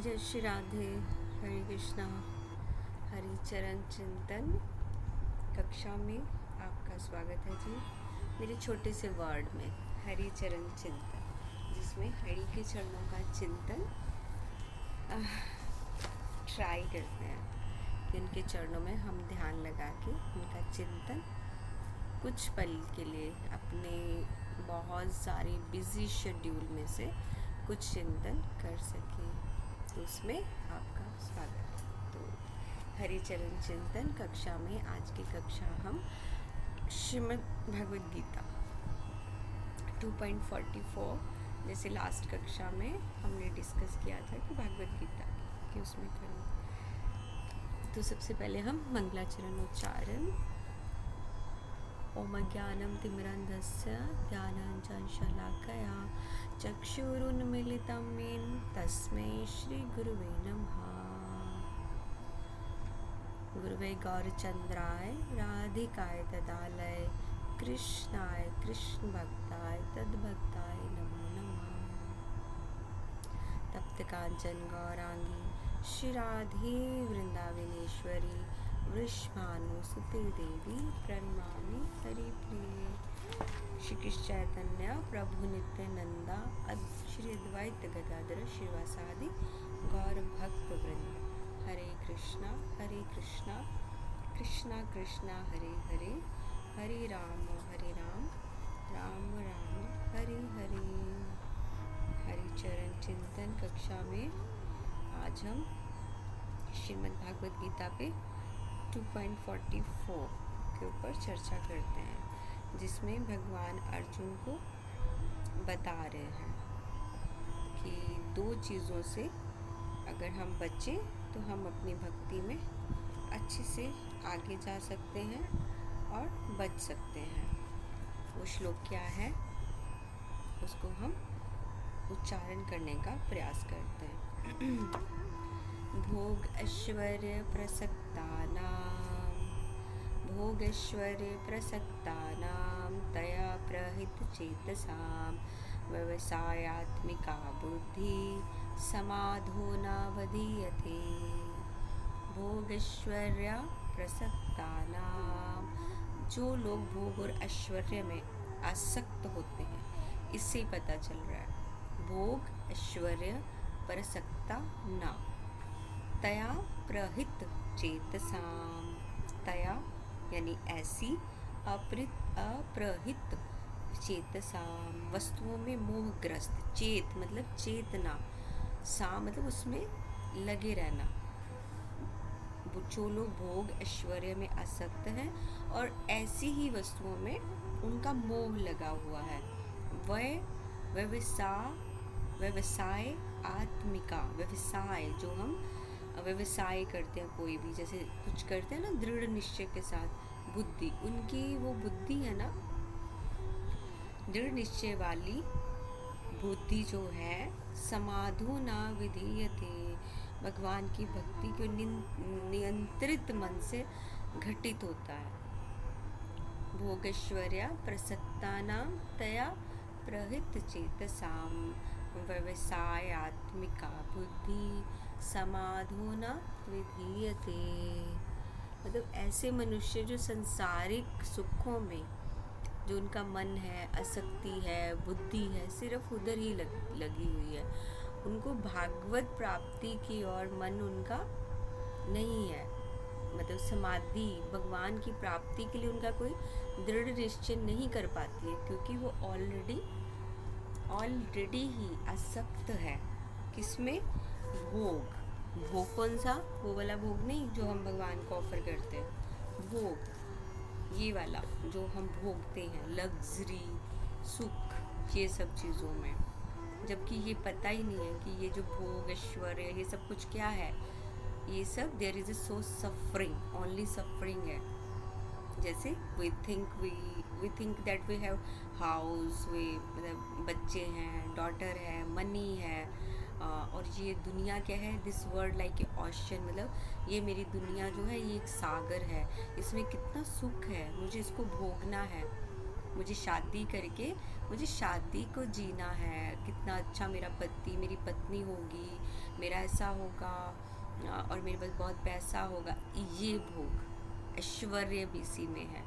जय श्री राधे। हरे कृष्णा। हरि चरण चिंतन कक्षा में आपका स्वागत है जी। मेरे छोटे से वर्ड में हरि चरण चिंतन, जिसमें हरि के चरणों का चिंतन ट्राई करते हैं कि उनके चरणों में हम ध्यान लगा के उनका चिंतन कुछ पल के लिए अपने बहुत सारे बिजी शेड्यूल में से कुछ चिंतन कर सकें। तो उसमें आपका स्वागत है। तो हरिचरण चिंतन कक्षा में आज की कक्षा हम श्रीमद् भगवद गीता 2.44, जैसे लास्ट कक्षा में हमने डिस्कस किया था कि भगवद गीता की उसमें करें। तो सबसे पहले हम मंगलाचरण उच्चारण। ओम ज्ञानं तिमिरन्धस्य ज्ञानाञ्जन शलाकया चक्षुरुन्मीलितं येन तस्मै श्रीगुरुवे नमः। गुरुवे गौरचन्द्राय राधिकाय तदालय कृष्णाय कृष्णभक्ताय तद्भक्ताय नमो नमः। तप्तकाञ्चन गौरांगी श्री राधे वृंदावनेश्वरी वृषभानुसुते देवी प्रणमामि हरिप्रिये। श्री कृष्ण चैतन्य प्रभु नित्यानंदा श्री अद्वैत गदाधर श्रीवासादि गौर भक्त वृंद। हरे कृष्णा कृष्णा कृष्णा हरे हरे, हरे राम राम राम हरे हरे। हरिचरण चिंतन कक्षा में आज हम श्रीमद् भागवत गीता पे 2.44 के ऊपर चर्चा करते हैं, जिसमें भगवान अर्जुन को बता रहे हैं कि दो चीज़ों से अगर हम बचें तो हम अपनी भक्ति में अच्छे से आगे जा सकते हैं और बच सकते हैं। वो श्लोक क्या है उसको हम उच्चारण करने का प्रयास करते हैं। भोग ऐश्वर्य प्रसक्तानां तया प्रहित चेतसां व्यवसायात्मिका बुद्धि समाधो न वधीयते। भोग ऐश्वर्य प्रसक्तानां, जो लोग भोग और ऐश्वर्य में आसक्त होते हैं, इससे पता चल रहा है। भोग ऐश्वर्य प्रसक्ता न तया प्रहित चेतसाम, तया यानी ऐसी अप्रहित चेतसाम, वस्तुओं में मोहग्रस्त। चेत मतलब चेतना, सा मतलब उसमें लगे रहना। जो लोग भोग ऐश्वर्य में आसक्त हैं और ऐसी ही वस्तुओं में उनका मोह लगा हुआ है, वह व्यवसाय आत्मिका, व्यवसाय जो हम व्यवसाय करते हैं, कोई भी जैसे कुछ करते हैं ना दृढ़ निश्चय के साथ, बुद्धि उनकी वो बुद्धि है ना, दृढ़ निश्चय वाली बुद्धि जो है, समाधो ना विधीयते, भगवान की भक्ति को नियंत्रित मन से घटित होता है। भोगैश्वर्य प्रसक्तानां तया प्रहित चेतसाम व्यवसायात्मिका बुद्धि समाधो न विधीयते। मतलब ऐसे मनुष्य जो संसारिक सुखों में जो उनका मन है, आसक्ति है, बुद्धि है, सिर्फ उधर ही लगी हुई है, उनको भागवत प्राप्ति की ओर मन उनका नहीं है। मतलब समाधि, भगवान की प्राप्ति के लिए उनका कोई दृढ़ निश्चय नहीं कर पाती है, क्योंकि वो ऑलरेडी ही आसक्त है। किसमें? भोग कौन सा? वो वाला भोग नहीं जो हम भगवान को ऑफर करते हैं, भोग ये वाला जो हम भोगते हैं, लग्जरी, सुख, ये सब चीज़ों में, जबकि ये पता ही नहीं है कि ये जो भोग ऐश्वर्य ये सब कुछ क्या है। ये सब there is so suffering, only suffering है। जैसे we think that we have house, वे मतलब बच्चे हैं, डॉटर है, मनी है, और ये दुनिया क्या है, this world like a ocean, मतलब ये मेरी दुनिया जो है ये एक सागर है, इसमें कितना सुख है, मुझे इसको भोगना है। मुझे शादी करके मुझे शादी को जीना है, कितना अच्छा मेरा पति मेरी पत्नी होगी, मेरा ऐसा होगा और मेरे पास बहुत पैसा होगा। ये भोग ऐश्वर्य भी इसी में है,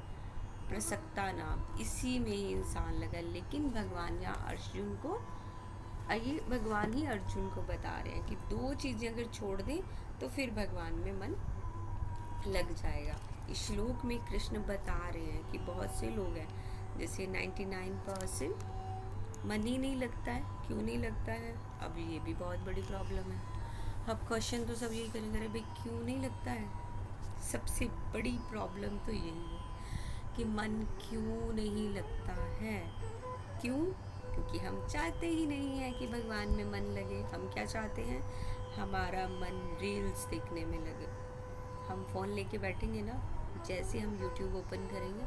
प्रसक्ता नाम इसी में ही इंसान लगा। लेकिन भगवान या अर्जुन को ये भगवान ही अर्जुन को बता रहे हैं कि दो चीज़ें अगर छोड़ दें तो फिर भगवान में मन लग जाएगा। इस श्लोक में कृष्ण बता रहे हैं कि बहुत से लोग हैं जैसे 99% मन ही नहीं लगता है। क्यों नहीं लगता है? अब ये भी बहुत बड़ी प्रॉब्लम है। अब क्वेश्चन तो सब यही करेंगे, भाई क्यों नहीं लगता है? सबसे बड़ी प्रॉब्लम तो यही है कि मन क्यों नहीं लगता है। क्यों? क्योंकि हम चाहते ही नहीं है कि भगवान में मन लगे। हम क्या चाहते हैं? हमारा मन रील्स देखने में लगे। हम फ़ोन लेके बैठेंगे ना, जैसे हम यूट्यूब ओपन करेंगे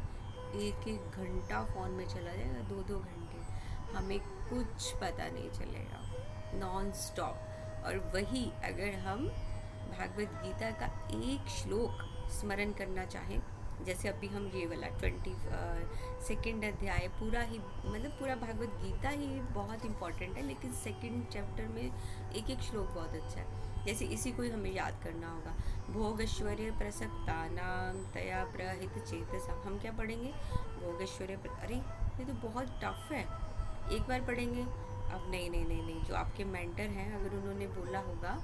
1-1 घंटा फ़ोन में चला जाएगा, 2-2 घंटे, हमें कुछ पता नहीं चलेगा, नॉन स्टॉप। और वही अगर हम भागवत गीता का एक श्लोक स्मरण करना चाहें, जैसे अभी हम ये वाला 22nd अध्याय पूरा ही, मतलब पूरा भागवत गीता ही बहुत इम्पॉर्टेंट है, लेकिन 2nd चैप्टर में एक एक श्लोक बहुत अच्छा है। जैसे इसी को ही हमें याद करना होगा, भोग ऐश्वर्य प्रसक्ता नाम तया प्रहित चेतसा। हम क्या पढ़ेंगे? भोग ऐश्वर्य अरे ये तो बहुत टफ है, एक बार पढ़ेंगे। अब नहीं, जो आपके मेंटर हैं अगर उन्होंने बोला होगा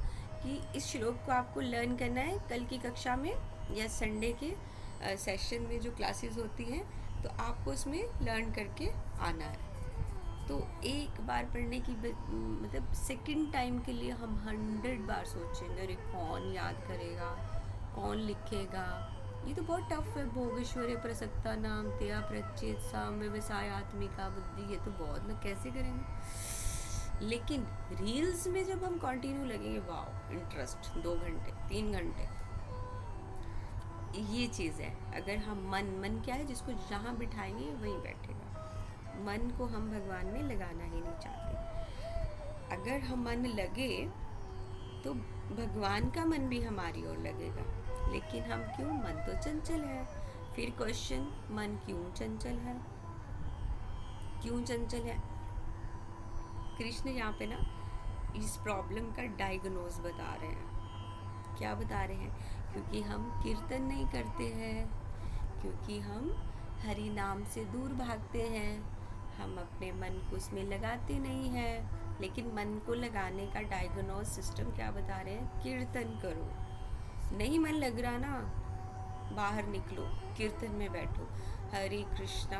कि इस श्लोक को आपको लर्न करना है कल की कक्षा में या संडे के सेशन में जो क्लासेस होती हैं, तो आपको उसमें लर्न करके आना है। तो एक बार पढ़ने की मतलब 2nd टाइम के लिए हम 100 बार सोचेंगे, अरे कौन याद करेगा, कौन लिखेगा, ये तो बहुत टफ है। भोगेश्वरी प्रसक्ता नाम तेया प्रचेत साम व्यवसाय आत्मिका बुद्धि, ये तो बहुत ना, कैसे करेंगे? लेकिन रील्स में जब हम कंटिन्यू लगेंगे, वाओ इंटरेस्ट, 2 घंटे 3 घंटे, ये चीज़ है। अगर हम मन क्या है, जिसको जहाँ बिठाएंगे वहीं बैठेगा। मन को हम भगवान में लगाना ही नहीं चाहते। अगर हम मन लगे तो भगवान का मन भी हमारी ओर लगेगा। लेकिन हम क्यों? मन तो चंचल है। फिर क्वेश्चन, मन क्यों चंचल है? क्यों चंचल है? कृष्ण यहाँ पे ना इस प्रॉब्लम का डायग्नोज बता रहे हैं। क्या बता रहे हैं? क्योंकि हम कीर्तन नहीं करते हैं, क्योंकि हम हरि नाम से दूर भागते हैं, हम अपने मन को उसमें लगाते नहीं हैं। लेकिन मन को लगाने का डायग्नोज सिस्टम क्या बता रहे हैं? कीर्तन करो। नहीं मन लग रहा ना, बाहर निकलो, कीर्तन में बैठो, हरे कृष्णा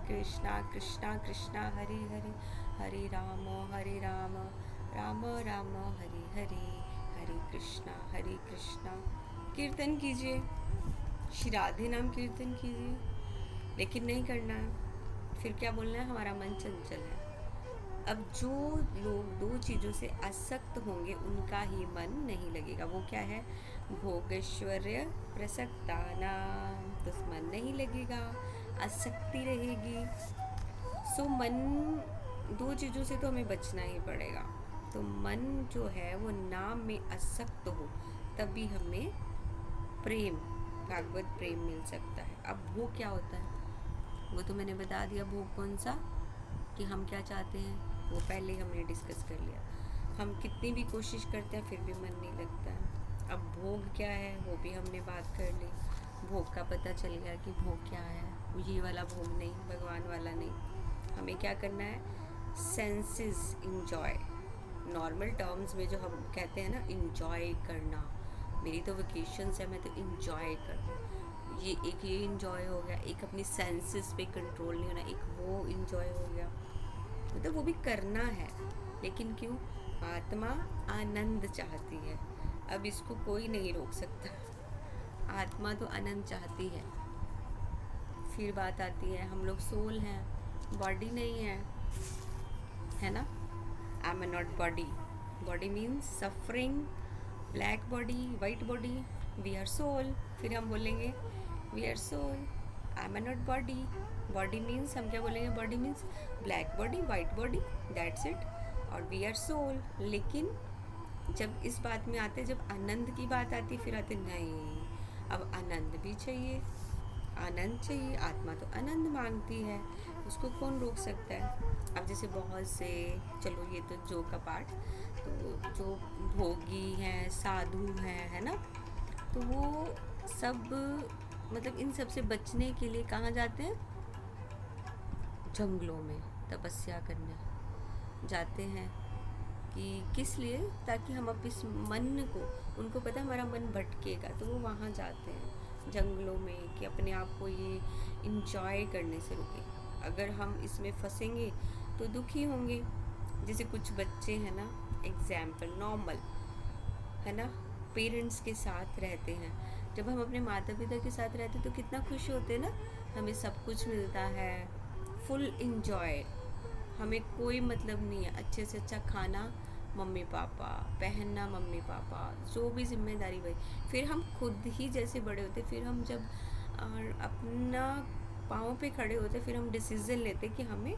कृष्णा कृष्णा हरे हरे, हरे राम राम राम हरे हरे, हरे कृष्णा कीर्तन कीजिए, श्री राधे नाम कीर्तन कीजिए। लेकिन नहीं करना है। फिर क्या बोलना है? हमारा मन चंचल है। अब जो लोग 2 चीज़ों से आसक्त होंगे उनका ही मन नहीं लगेगा। वो क्या है? भोगैश्वर्य प्रसक्ता नाम, तो मन नहीं लगेगा, आसक्ति रहेगी। सो मन, 2 चीज़ों से तो हमें बचना ही पड़ेगा। तो मन जो है वो नाम में आसक्त हो, तभी हमें प्रेम, भागवत प्रेम मिल सकता है। अब भोग क्या होता है वो तो मैंने बता दिया। भोग कौन सा? कि हम क्या चाहते हैं वो पहले हमने डिस्कस कर लिया। हम कितनी भी कोशिश करते हैं फिर भी मन नहीं लगता है। अब भोग क्या है वो भी हमने बात कर ली। भोग का पता चल गया कि भोग क्या है, ये वाला भोग नहीं, भगवान वाला नहीं। हमें क्या करना है? सेंसेस इंजॉय, नॉर्मल टर्म्स में जो हम कहते हैं ना, इंजॉय करना। मेरी तो वेकेशंस है, मैं तो इंजॉय कर रही हूँ। ये इंजॉय हो गया। एक अपनी सेंसेस पे कंट्रोल नहीं होना, एक वो इंजॉय हो गया। मतलब वो भी करना है, लेकिन क्यों? आत्मा आनंद चाहती है। अब इसको कोई नहीं रोक सकता। आत्मा तो आनंद चाहती है। फिर बात आती है, हम लोग सोल हैं, बॉडी नहीं है ना। I am not body. Body means suffering, black body, white body, we are soul. फिर हम बोलेंगे we are soul, I am not body. Body means हम क्या बोलेंगे? Body means black body, white body, that's it, और we are soul. लेकिन जब इस बात में आते, जब आनंद की बात आती, फिर आते नहीं, अब आनंद भी चाहिए, आनंद चाहिए। आत्मा तो आनंद मांगती है, उसको कौन रोक सकता है। अब जैसे बहुत से, चलो ये तो जो का पार्ट, तो जो भोगी हैं, साधु हैं, है ना, तो वो सब मतलब इन सब से बचने के लिए कहाँ जाते हैं, जंगलों में तपस्या करने जाते हैं। कि किस लिए, ताकि हम अब इस मन को, उनको पता है हमारा मन भटकेगा, तो वो वहाँ जाते हैं जंगलों में कि अपने आप को ये इंजॉय करने से रुके। अगर हम इसमें फंसेंगे तो दुखी होंगे। जैसे कुछ बच्चे हैं ना, एग्जाम्पल नॉर्मल है ना, पेरेंट्स के साथ रहते हैं। जब हम अपने माता पिता के साथ रहते हैं तो कितना खुश होते हैं ना, हमें सब कुछ मिलता है, फुल इंजॉय, हमें कोई मतलब नहीं है, अच्छे से अच्छा खाना मम्मी पापा, पहनना मम्मी पापा, जो भी जिम्मेदारी भाई। फिर हम खुद ही जैसे बड़े होते, फिर हम जब अपना पाँव पे खड़े होते, फिर हम डिसीज़न लेते कि हमें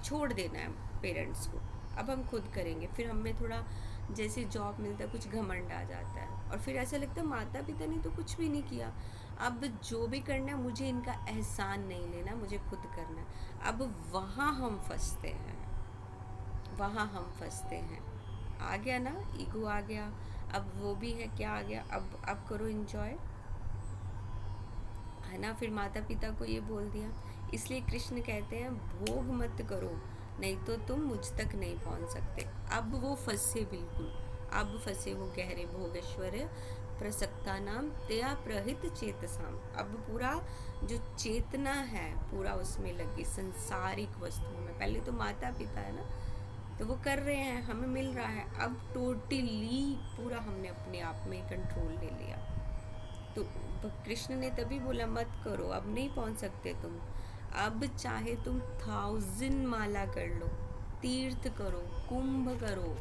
छोड़ देना है पेरेंट्स को, अब हम खुद करेंगे। फिर हमें थोड़ा जैसे जॉब मिलता है, कुछ घमंड आ जाता है, और फिर ऐसा लगता है माता पिता ने तो कुछ भी नहीं किया, अब जो भी करना है मुझे इनका एहसान नहीं लेना, मुझे खुद करना है। अब वहाँ हम फंसते हैं, वहाँ हम फंसते हैं। आ गया ना, ईगो आ गया। अब वो भी है, क्या आ गया, अब करो इंजॉय, है ना। फिर माता पिता को ये बोल दिया, इसलिए कृष्ण कहते हैं भोग मत करो, नहीं तो तुम मुझ तक नहीं पहुंच सकते। अब वो फंसे, बिल्कुल अब फंसे वो गहरे भोगेश्वर प्रसक्ता नाम तया प्रहित चेतसाम। अब पूरा जो चेतना है पूरा उसमें लगी संसारिक वस्तुओं में। पहले तो माता पिता है ना, तो वो कर रहे हैं, हमें मिल रहा है, अब टोटली पूरा हमने अपने आप में कंट्रोल ले लिया। तो कृष्ण ने तभी बोला मत करो, अब नहीं पहुंच सकते तुम। अब चाहे तुम 1000 माला कर लो, तीर्थ करो, कुंभ करो,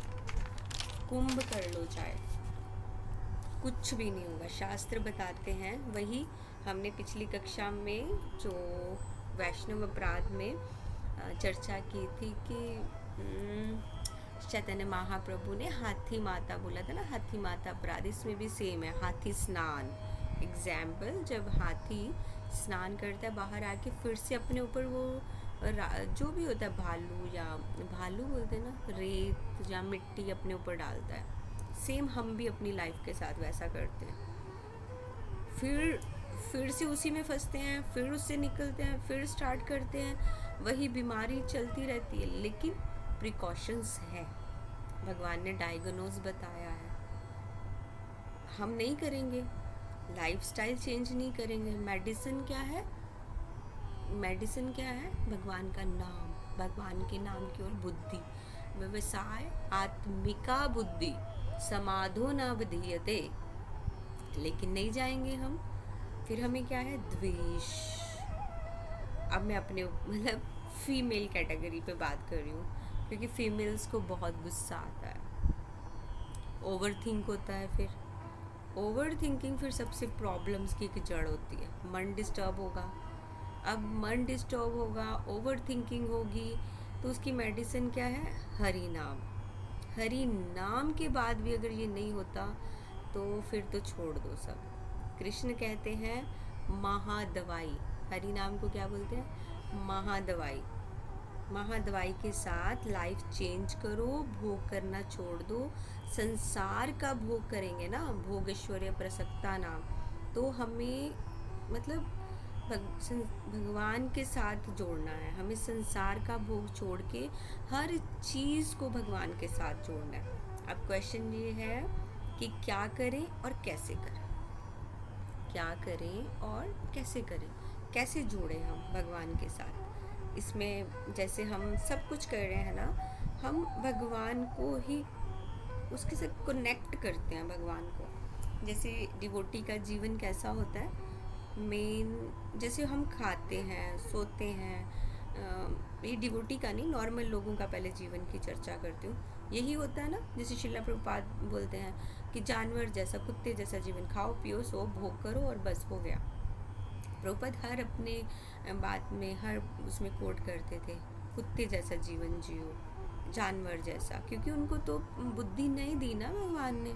कुंभ कर लो, चाहे कुछ भी नहीं होगा। शास्त्र बताते हैं, वही हमने पिछली कक्षा में जो वैष्णव अपराध में चर्चा की थी कि चैतन्य महाप्रभु ने हाथी माता बोला था ना, हाथी माता अपराध, इसमें भी सेम है, हाथी स्नान। एग्जाम्पल, जब हाथी स्नान करता है बाहर आके, फिर से अपने ऊपर वो जो भी होता है, भालू या भालू बोलते हैं ना, रेत या मिट्टी अपने ऊपर डालता है। सेम हम भी अपनी लाइफ के साथ वैसा करते हैं, फिर से उसी में फंसते हैं, फिर उससे निकलते हैं, फिर स्टार्ट करते हैं, वही बीमारी चलती रहती है। लेकिन प्रिकॉशंस है, भगवान ने डायग्नोज बताया है, हम नहीं करेंगे, लाइफस्टाइल चेंज नहीं करेंगे। मेडिसिन क्या है, मेडिसिन क्या है, भगवान का नाम, भगवान के नाम की ओर बुद्धि, व्यवसाय आत्मिका बुद्धि, समाधो न विधीयते। लेकिन नहीं जाएंगे हम, फिर हमें क्या है, द्वेष। अब मैं अपने मतलब फीमेल कैटेगरी पे बात कर रही हूँ, क्योंकि फीमेल्स को बहुत गुस्सा आता है, ओवर थिंक होता है। फिर ओवर थिंकिंग फिर सबसे प्रॉब्लम्स की एक जड़ होती है। मन डिस्टर्ब होगा, अब मन डिस्टर्ब होगा, ओवर थिंकिंग होगी, तो उसकी मेडिसिन क्या है, हरि नाम। हरि नाम के बाद भी अगर ये नहीं होता तो फिर तो छोड़ दो सब। कृष्ण कहते हैं महादवाई, हरि नाम को क्या बोलते हैं, महादवाई। महादवाई के साथ लाइफ चेंज करो, भोग करना छोड़ दो। संसार का भोग करेंगे ना, भोगेश्वर्य प्रसक्ता नाम, तो हमें मतलब भगवान के साथ जोड़ना है, हमें संसार का भोग छोड़ के हर चीज़ को भगवान के साथ जोड़ना है। अब क्वेश्चन ये है कि क्या करें और कैसे करें, क्या करें और कैसे करें, कैसे जोड़ें हम भगवान के साथ। इसमें जैसे हम सब कुछ कर रहे हैं ना, हम भगवान को ही उसके साथ कनेक्ट करते हैं, भगवान को। जैसे डिवोटी का जीवन कैसा होता है, मेन जैसे हम खाते हैं, सोते हैं, ये डिवोटी का नहीं, नॉर्मल लोगों का पहले जीवन की चर्चा करती हूँ, यही होता है ना। जैसे शिला प्रभुपाद बोलते हैं कि जानवर जैसा, कुत्ते जैसा जीवन, खाओ पियो सो भोग करो और बस हो गया। प्रभुपाद हर अपने बात में, हर उसमें कोट करते थे, कुत्ते जैसा जीवन जियो, जानवर जैसा, क्योंकि उनको तो बुद्धि नहीं दी ना भगवान ने,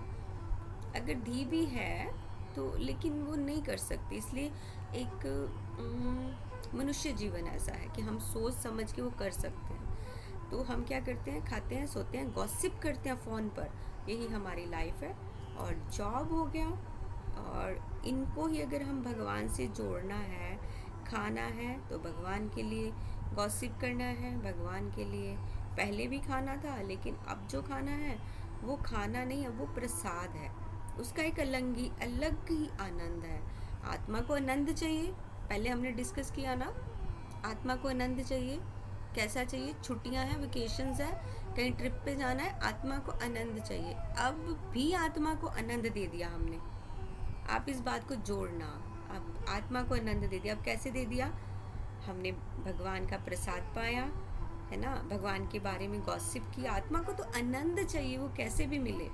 अगर दी भी है तो लेकिन वो नहीं कर सकती। इसलिए एक मनुष्य जीवन ऐसा है कि हम सोच समझ के वो कर सकते हैं। तो हम क्या करते हैं, खाते हैं, सोते हैं, गॉसिप करते हैं फ़ोन पर, यही हमारी लाइफ है। और जॉब हो गया, और इनको ही अगर हम भगवान से जोड़ना है, खाना है तो भगवान के लिए, गॉसिप करना है भगवान के लिए। पहले भी खाना था, लेकिन अब जो खाना है वो खाना नहीं, अब वो प्रसाद है। उसका एक अलग ही आनंद है। आत्मा को आनंद चाहिए, पहले हमने डिस्कस किया ना, आत्मा को आनंद चाहिए। कैसा चाहिए? छुट्टियां हैं, वेकेशंस है, कहीं ट्रिप पे जाना है, आत्मा को आनंद चाहिए। अब भी आत्मा को आनंद दे दिया हमने। आप इस बात को जोड़ना, अब आत्मा को आनंद दे दिया। अब कैसे दे दिया? हमने भगवान का प्रसाद पाया, है ना, भगवान के बारे में गॉसिप किया। आत्मा को तो आनंद चाहिए, वो कैसे भी मिले।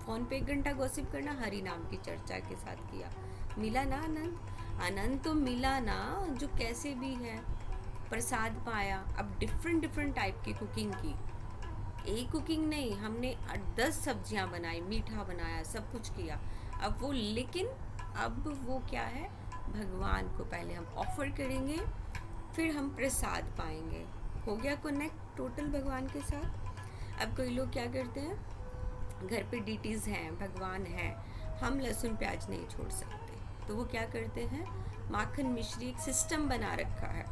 फ़ोन पे 1 घंटा गॉसिप करना, हरि नाम की चर्चा के साथ किया, मिला ना आनंद? आनंद तो मिला ना, जो कैसे भी है। प्रसाद पाया। अब डिफरेंट टाइप की कुकिंग की, एक कुकिंग नहीं, हमने 10 सब्जियां बनाई, मीठा बनाया, सब कुछ किया। अब वो, लेकिन अब वो क्या है, भगवान को पहले हम ऑफर करेंगे, फिर हम प्रसाद पाएंगे। हो गया कनेक्ट टोटल भगवान के साथ। अब कोई लोग क्या करते हैं, घर पे डीटीज़ हैं, भगवान है, हम लहसुन प्याज नहीं छोड़ सकते, तो वो क्या करते हैं, माखन मिश्री एक सिस्टम बना रखा है।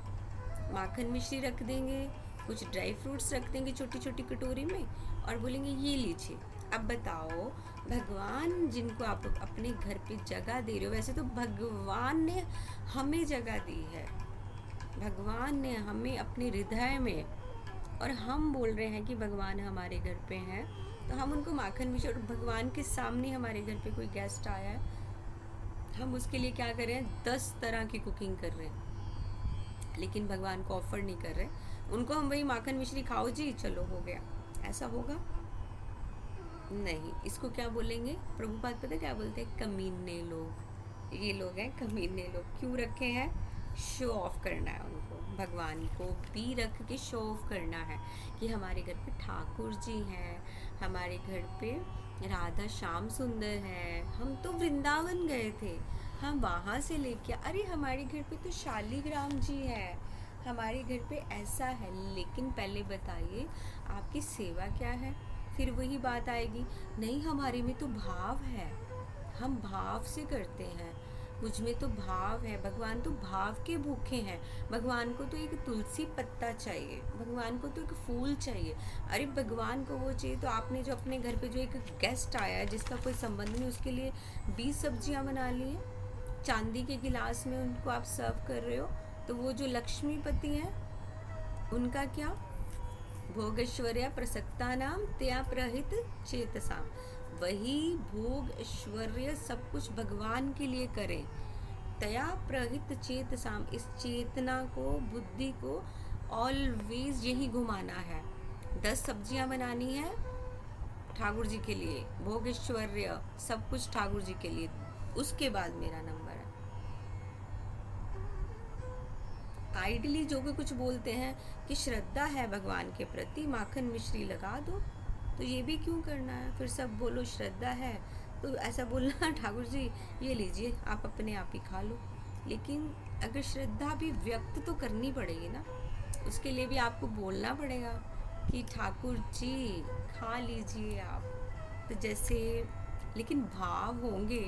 माखन मिश्री रख देंगे, कुछ ड्राई फ्रूट्स रख देंगे छोटी छोटी कटोरी में, और बोलेंगे ये लीजिए। अब बताओ, भगवान जिनको आप अपने घर पे जगह दे रहे हो, वैसे तो भगवान ने हमें जगह दी है, भगवान ने हमें अपने हृदय में, और हम बोल रहे हैं कि भगवान हमारे घर पे हैं, तो हम उनको माखन मिश्री, और भगवान के सामने हमारे घर पे कोई गेस्ट आया है, हम उसके लिए क्या कर रहे हैं, 10 तरह की कुकिंग कर रहे हैं, लेकिन भगवान को ऑफर नहीं कर रहे। उनको हम वही माखन मिश्री, खाओ जी, चलो हो गया। ऐसा होगा नहीं। इसको क्या बोलेंगे, प्रभुपाद पता क्या बोलते हैं, कमीने लोग। ये लोग हैं कमीने लोग। क्यों रखे हैं? शो ऑफ करना है उनको, भगवान को भी रख के शो ऑफ करना है कि हमारे घर पे ठाकुर जी हैं, हमारे घर पे राधा श्याम सुंदर है, हम तो वृंदावन गए थे, हम वहाँ से लेके, अरे हमारे घर पे तो शालीग्राम जी है, हमारे घर पे ऐसा है। लेकिन पहले बताइए आपकी सेवा क्या है? फिर वही बात आएगी, नहीं हमारे में तो भाव है, हम भाव से करते हैं, मुझ में तो भाव है। भगवान तो भाव के भूखे हैं, भगवान को तो एक तुलसी पत्ता चाहिए, भगवान को तो एक फूल चाहिए। अरे भगवान को वो चाहिए, तो आपने जो अपने घर पे जो एक गेस्ट आया है जिसका कोई संबंध नहीं, उसके लिए 20 सब्जियां बना ली हैं, चांदी के गिलास में उनको आप सर्व कर रहे हो। तो वो जो लक्ष्मीपति हैं उनका क्या, भोगैश्वर्या प्रसक्ता नाम त्या प्रहित चेतसाम, वही भोग ऐश्वर्य सब कुछ भगवान के लिए करें। तया प्रहित चेतसाम, इस चेतना को, बुद्धि को ऑलवेज यही घुमाना है। 10 सब्जियां बनानी है ठाकुर जी के लिए, भोग ऐश्वर्य सब कुछ ठाकुर जी के लिए, उसके बाद मेरा नंबर है। आइडली जो भी कुछ बोलते हैं कि श्रद्धा है भगवान के प्रति, माखन मिश्री लगा दो, तो ये भी क्यों करना है? फिर सब बोलो श्रद्धा है, तो ऐसा बोलना ठाकुर जी ये लीजिए आप अपने आप ही खा लो। लेकिन अगर श्रद्धा भी व्यक्त तो करनी पड़ेगी ना, उसके लिए भी आपको बोलना पड़ेगा कि ठाकुर जी खा लीजिए आप। तो जैसे, लेकिन भाव होंगे,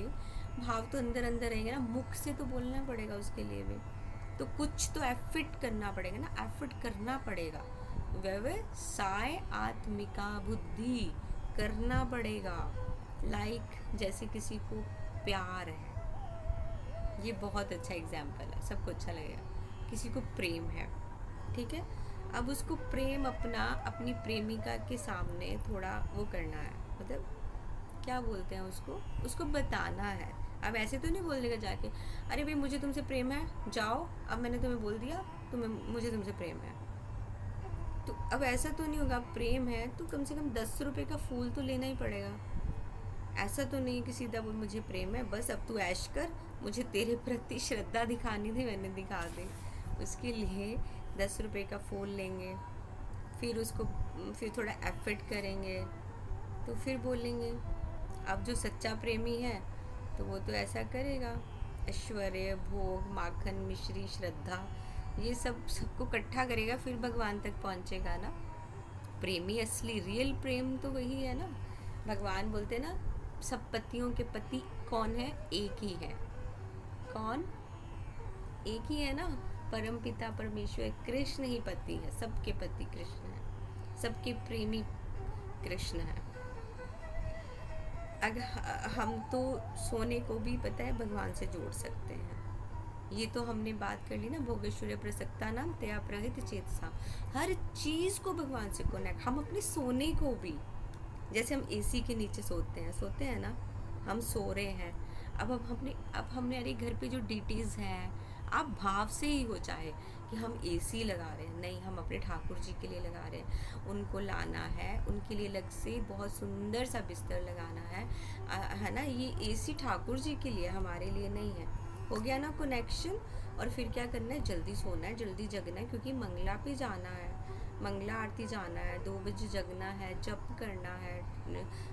भाव तो अंदर अंदर रहेंगे ना, मुख से तो बोलना पड़ेगा उसके लिए भी, तो कुछ तो एफर्ट करना पड़ेगा ना, एफर्ट करना पड़ेगा, व्यवसाय आत्मिका बुद्धि करना पड़ेगा। लाइक जैसे किसी को प्यार है, ये बहुत अच्छा एग्जाम्पल है, सबको अच्छा लगेगा। किसी को प्रेम है, ठीक है, अब उसको प्रेम अपनी प्रेमिका के सामने थोड़ा वो करना है, मतलब क्या बोलते हैं उसको बताना है। अब ऐसे तो नहीं बोल देगा जाके, अरे भाई मुझे तुमसे प्रेम है, जाओ, अब मैंने तुम्हें बोल दिया मुझे तुमसे प्रेम है, तो अब ऐसा तो नहीं होगा। प्रेम है तो कम से कम 10 रुपए का फूल तो लेना ही पड़ेगा। ऐसा तो नहीं कि सीधा बोल मुझे प्रेम है, बस अब तू ऐश कर, मुझे तेरे प्रति श्रद्धा दिखानी थी, मैंने दिखा दी। उसके लिए 10 रुपए का फूल लेंगे, फिर थोड़ा एफर्ट करेंगे, तो फिर बोलेंगे। अब जो सच्चा प्रेमी है तो वो तो ऐसा करेगा, ऐश्वर्य, भोग, माखन मिश्री, श्रद्धा ये सब सबको इकट्ठा करेगा फिर भगवान तक पहुंचेगा ना। प्रेमी असली रियल प्रेम तो वही है ना। भगवान बोलते ना सब पतियों के पति कौन है, एक ही है। कौन? एक ही है ना, परम पिता परमेश्वर कृष्ण ही पति है, सबके पति कृष्ण है, सबके प्रेमी कृष्ण है। अगर हम तो सोने को भी पता है भगवान से जोड़ सकते हैं। ये तो हमने बात कर ली ना, भोगेश्वरी प्रसक्ता नाम तया प्रहित चेतसा, हर चीज को भगवान से कनेक्ट। हम अपने सोने को भी, जैसे हम एसी के नीचे सोते हैं ना, हम सो रहे हैं। अब हमने अरे घर पे जो डीटीज हैं, आप भाव से ही हो चाहे कि हम एसी लगा रहे हैं, नहीं हम अपने ठाकुर जी के लिए लगा रहे हैं, उनको लाना है, उनके लिए अलग से बहुत सुंदर सा बिस्तर लगाना है ना। ये एसी ठाकुर जी के लिए, हमारे लिए नहीं है। हो गया ना कनेक्शन। और फिर क्या करना है, जल्दी सोना है, जल्दी जगना है, क्योंकि मंगला पे जाना है, मंगला आरती जाना है, 2 बजे जगना है, जप करना है,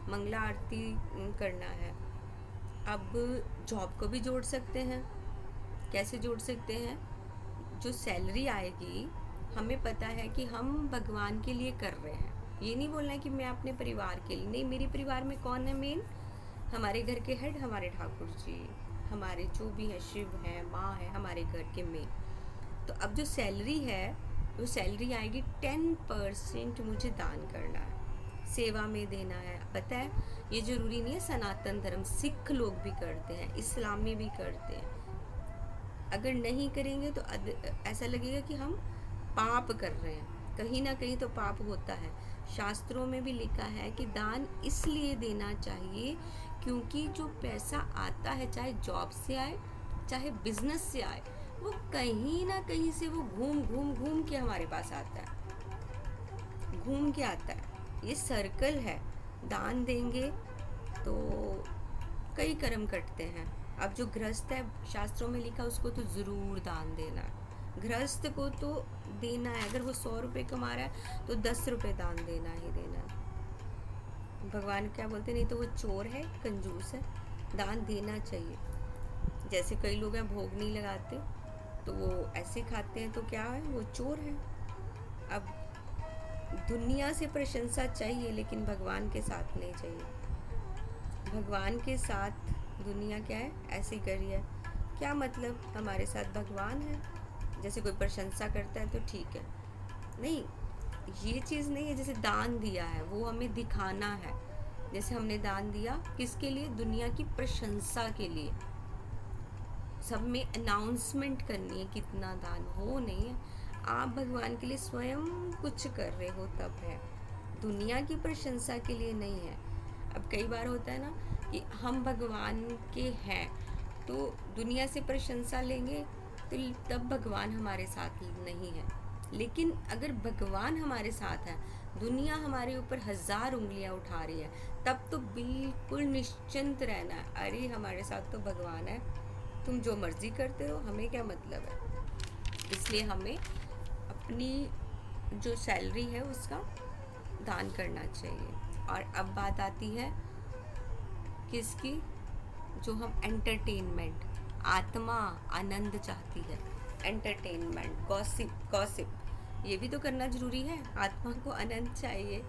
मंगला आरती करना है। अब जॉब को भी जोड़ सकते हैं। कैसे जोड़ सकते हैं? जो सैलरी आएगी, हमें पता है कि हम भगवान के लिए कर रहे हैं। ये नहीं बोलना है कि मैं अपने परिवार के लिए, नहीं, मेरे परिवार में कौन है मेन? हमारे घर के हेड हमारे ठाकुर जी, हमारे जो भी है, शिव है, माँ है, हमारे घर के मेन। तो अब जो सैलरी है, वो सैलरी आएगी 10% मुझे दान करना है, सेवा में देना है। पता है ये जरूरी नहीं है, सनातन धर्म सिख लोग भी करते हैं, इस्लामी भी करते हैं। अगर नहीं करेंगे तो ऐसा लगेगा कि हम पाप कर रहे हैं, कहीं ना कहीं तो पाप होता है। शास्त्रों में भी लिखा है कि दान इसलिए देना चाहिए क्योंकि जो पैसा आता है, चाहे जॉब से आए चाहे बिजनेस से आए, वो कहीं ना कहीं से वो घूम के हमारे पास आता है, घूम के आता है। ये सर्कल है। दान देंगे तो कई कर्म कटते हैं। अब जो गृहस्थ है, शास्त्रों में लिखा उसको तो ज़रूर दान देना है, गृहस्थ को तो देना है। अगर वो 100 रुपये कमा रहा है तो 10 रुपये दान देना ही देना है। भगवान क्या बोलते, नहीं तो वो चोर है, कंजूस है। दान देना चाहिए। जैसे कई लोग हैं भोग नहीं लगाते तो वो ऐसे खाते हैं, तो क्या है, वो चोर है। अब दुनिया से प्रशंसा चाहिए लेकिन भगवान के साथ नहीं चाहिए। भगवान के साथ दुनिया क्या है, ऐसे कर रही है। क्या मतलब, हमारे साथ भगवान है। जैसे कोई प्रशंसा करता है तो ठीक है, नहीं, ये चीज़ नहीं है। जैसे दान दिया है वो हमें दिखाना है। जैसे हमने दान दिया किसके लिए, दुनिया की प्रशंसा के लिए, सब में अनाउंसमेंट करनी है कितना दान हो, नहीं है। आप भगवान के लिए स्वयं कुछ कर रहे हो तब है, दुनिया की प्रशंसा के लिए नहीं है। अब कई बार होता है ना कि हम भगवान के हैं तो दुनिया से प्रशंसा लेंगे तो तब भगवान हमारे साथ नहीं है। लेकिन अगर भगवान हमारे साथ है, दुनिया हमारे ऊपर 1000 उंगलियां उठा रही है, तब तो बिल्कुल निश्चिंत रहना है, अरे हमारे साथ तो भगवान है, तुम जो मर्जी करते रहो, हमें क्या मतलब है। इसलिए हमें अपनी जो सैलरी है उसका दान करना चाहिए। और अब बात आती है किसकी, जो हम एंटरटेनमेंट, आत्मा आनंद चाहती है, एंटरटेनमेंट, गॉसिप ये भी तो करना जरूरी है। आत्मा को आनंद चाहिए।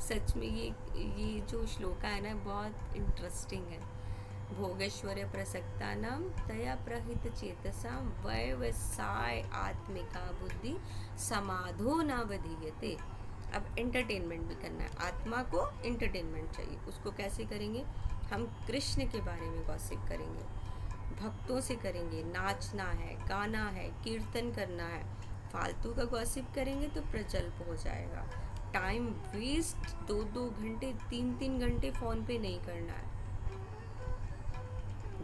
सच में ये जो श्लोका है ना, बहुत इंटरेस्टिंग है। भोगेश्वर्य प्रसक्ता नाम तया प्रहित चेतसा व्यवसाय आत्मिका बुद्धि समाधो न बधीयते। अब एंटरटेनमेंट भी करना है, आत्मा को एंटरटेनमेंट चाहिए। उसको कैसे करेंगे, हम कृष्ण के बारे में गॉसिप करेंगे, भक्तों से करेंगे, नाचना है, गाना है, कीर्तन करना है। फालतू का गॉसिप करेंगे तो प्रजल्प हो जाएगा। टाइम वेस्ट 2-2 घंटे 3-3 घंटे फ़ोन पे नहीं करना है।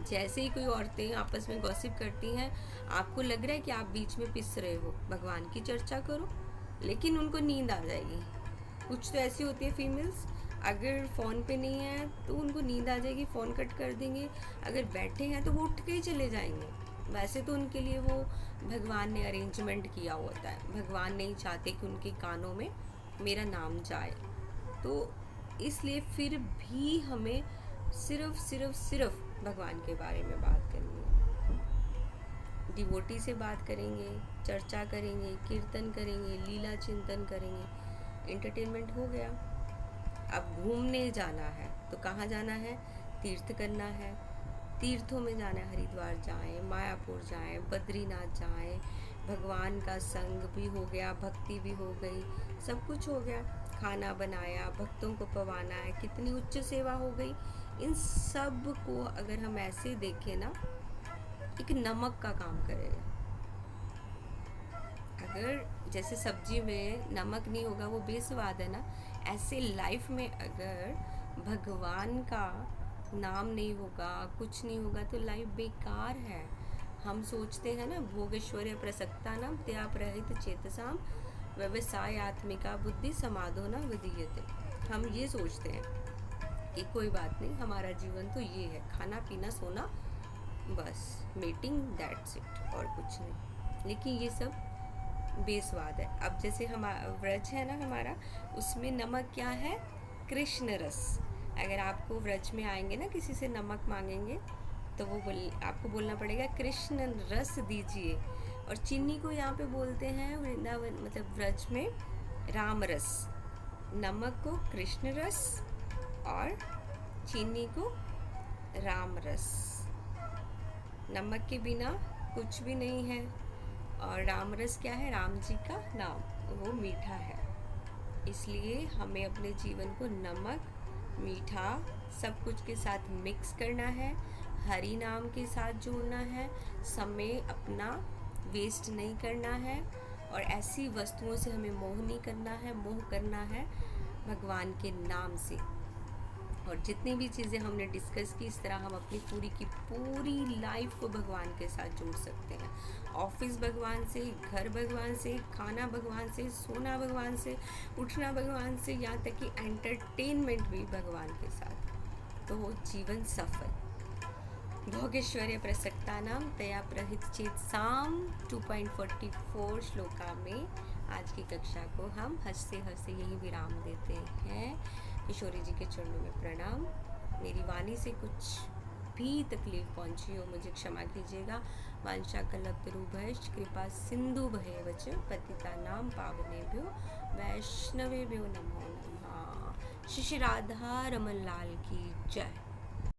जैसे ही कोई औरतें आपस में गॉसिप करती हैं, आपको लग रहा है कि आप बीच में पिस रहे हो, भगवान की चर्चा करो, लेकिन उनको नींद आ जाएगी। कुछ तो ऐसी होती है फीमेल्स, अगर फ़ोन पे नहीं है तो उनको नींद आ जाएगी, फ़ोन कट कर देंगे। अगर बैठे हैं तो वो उठ के ही चले जाएंगे। वैसे तो उनके लिए वो भगवान ने अरेंजमेंट किया होता है, भगवान नहीं चाहते कि उनके कानों में मेरा नाम जाए। तो इसलिए फिर भी हमें सिर्फ भगवान के बारे में बात करनी है। डिवोटी से बात करेंगे, चर्चा करेंगे, कीर्तन करेंगे, लीला चिंतन करेंगे, एंटरटेनमेंट हो गया। अब घूमने जाना है तो कहाँ जाना है? तीर्थ करना है, तीर्थों में जाना है, हरिद्वार जाएं, मायापुर जाएं, बद्रीनाथ जाएं, भगवान का संग भी हो गया, भक्ति भी हो गई, सब कुछ हो गया। खाना बनाया, भक्तों को पवाना है, कितनी उच्च सेवा हो गई। इन सब को अगर हम ऐसे देखें ना, एक नमक का काम करेगा। अगर जैसे सब्जी में नमक नहीं होगा वो बेस्वाद है ना, ऐसे लाइफ में अगर भगवान का नाम नहीं होगा, कुछ नहीं होगा, तो लाइफ बेकार है। हम सोचते हैं ना, भोगेश्वर्य प्रसक्ता नाम त्या प्रहित चेतसाम व्यवसाय आत्मिका बुद्धि समाधो न विधीयते। हम ये सोचते हैं कि कोई बात नहीं, हमारा जीवन तो ये है, खाना पीना सोना, बस मीटिंग, दैट्स इट, और कुछ नहीं। लेकिन ये सब बेस्वाद है। अब जैसे हमारा व्रज है ना हमारा, उसमें नमक क्या है? कृष्ण रस। अगर आपको व्रज में आएंगे ना, किसी से नमक मांगेंगे तो वो आपको बोलना पड़ेगा कृष्ण रस दीजिए। और चीनी को यहाँ पे बोलते हैं वृंदावन, मतलब व्रज में राम रस। नमक को कृष्ण रस और चीनी को राम रस। नमक के बिना कुछ भी नहीं है। और राम रस क्या है? राम जी का नाम, वो मीठा है। इसलिए हमें अपने जीवन को नमक, मीठा, सब कुछ के साथ मिक्स करना है, हरि नाम के साथ जोड़ना है, समय अपना वेस्ट नहीं करना है, और ऐसी वस्तुओं से हमें मोह नहीं करना है। मोह करना है भगवान के नाम से। और जितनी भी चीज़ें हमने डिस्कस की, इस तरह हम अपनी पूरी की पूरी लाइफ को भगवान के साथ जोड़ सकते हैं। ऑफिस भगवान से, घर भगवान से, खाना भगवान से, सोना भगवान से, उठना भगवान से, यहाँ तक कि एंटरटेनमेंट भी भगवान के साथ। तो वो जीवन सफल। भोगेश्वर्य प्रसक्ता नाम तया प्रहित चेत साम 2.44 श्लोका में आज की कक्षा को हम हंसते हंसते यही विराम देते हैं। किशोरी जी के चरणों में प्रणाम। मेरी वाणी से कुछ भी तकलीफ पहुंची हो मुझे क्षमा कीजिएगा। वांछा कल्पतरुभ्यश्च कृपा सिंधु भयेवच पतितानां पावनेभ्यो वैष्णवेभ्यो नमो नमः। श्री राधा रमन लाल की जय।